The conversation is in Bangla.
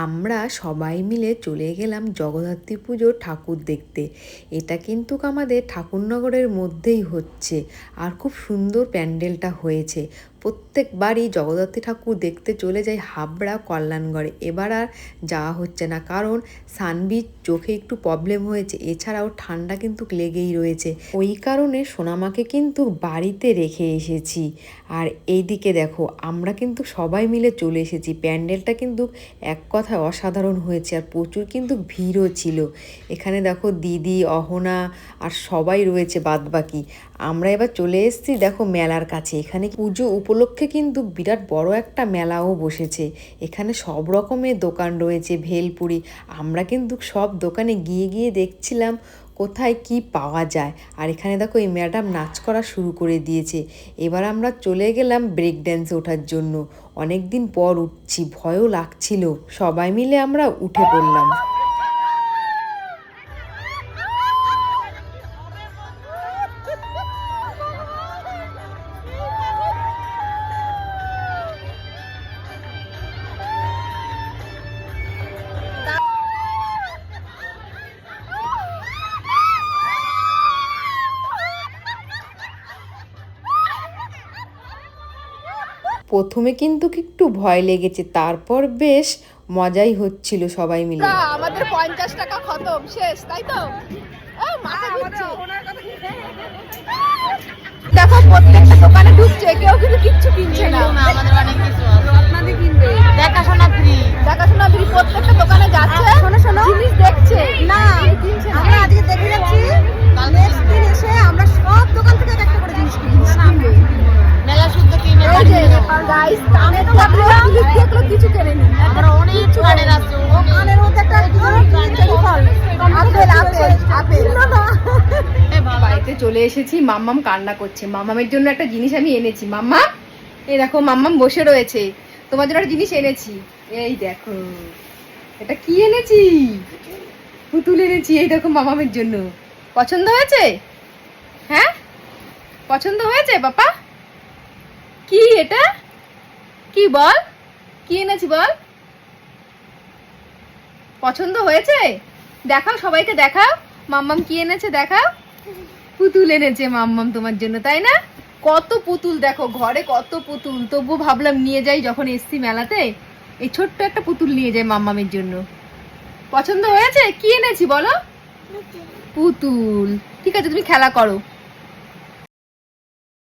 আমরা সবাই মিলে চলে গেলাম জগদ্ধাত্রী পুজোর ঠাকুর দেখতে। এটা কিন্তু আমাদের ঠাকুরনগরের মধ্যেই হচ্ছে, আর খুব সুন্দর প্যান্ডেলটা হয়েছে। প্রত্যেকবারই জগদ্ধাত্রী ঠাকুর দেখতে চলে যাই হাবড়া কল্যাণগড়ে। এবার আর যাওয়া হচ্ছে না, কারণ সানবির চোখে একটু প্রবলেম হয়েছে, এছাড়াও ঠান্ডা কিন্তু লেগেই রয়েছে। ওই কারণে সোনামাকে কিন্তু বাড়িতে রেখে এসেছি। আর এইদিকে দেখো, আমরা কিন্তু সবাই মিলে চলে এসেছি। প্যান্ডেলটা কিন্তু এক কথায় অসাধারণ হয়েছে, আর প্রচুর কিন্তু ভিড়ও ছিল। এখানে দেখো দিদি, অহনা আর সবাই রয়েছে বাদবাকি। আমরা এবার চলে এসেছি দেখো মেলার কাছে। এখানে পুজো উপলক্ষে কিন্তু বিরাট বড় একটা মেলাও বসেছে। এখানে সব রকমের দোকান রয়েছে, ভেলপুরি। আমরা কিন্তু সব দোকানে গিয়ে গিয়ে দেখছিলাম কোথায় কি পাওয়া যায়। আর এখানে দেখো এই ম্যাডাম নাচ করা শুরু করে দিয়েছে। এবার আমরা চলে গেলাম ব্রেক ড্যান্সে ওঠার জন্য। অনেক দিন পর উঠছি, ভয়ও লাগছিল। সবাই মিলে আমরা উঠে পড়লাম। প্রথমে কিন্তু একটু ভয় লেগেছে, তারপর বেশ মজাই হচ্ছিল সবাই মিলে। আমাদের 50 টাকা খতম, শেষ, তাই তো? দেখো প্রত্যেকটা দোকানে ঢুকছে, কেউ কিন্তু কিচ্ছু কিনছে না। আমাদের অনেক কিছু কিনবে, দেখাশোনা ফ্রি, দেখাশোনা ফ্রি। প্রত্যেকটা দোকানে যাচ্ছে, জিনিস দেখছে না। আমরা আজকে দেখে যাচ্ছি, নেক্সট দিন এসে আমরা সব দোকান থেকে একটা করে জিনিস কিনবে। মেলা শুদ্ধ কিনে এই যে গাইস, কানের দেখলো, জিনিস দেখলো, কিছু কেনেনি। আমরা অনেক কানের আছে, ও কানের মধ্যে একটা আপেল বাড়িতে চলে এসেছি, মাম্মাম কান্না করছে। মাম্মামের জন্য একটা জিনিস আমি এনেছি। মাম্মা, এই দেখো মাম্মাম বসে রয়েছে, তোমার জন্য একটা জিনিস এনেছি। এই দেখো, এটা কি এনেছি? পুতুল এনেছি। এই দেখো মাম্মামের জন্য। পছন্দ হয়েছে? হ্যাঁ, পছন্দ হয়েছে বাবা? কি এটা? কি বল, কি এনেছি বল? পছন্দ হয়েছে? দেখাও, সবাইকে দেখাও মাম্মাম কি এনেছে, দেখাও। পুতুল এনেছে মাম্মাম তোমার জন্য, তাই না? কত পুতুল দেখো, ঘরে কত পুতুল। তবু ভাবলাম নিয়ে যাই, যখন এসছি মেলাতে এই ছোট্ট একটা পুতুল নিয়ে যাই মাম্মামের জন্য। পছন্দ হয়েছে? কি এনেছি বলো? পুতুল। ঠিক আছে, তুমি খেলা করো।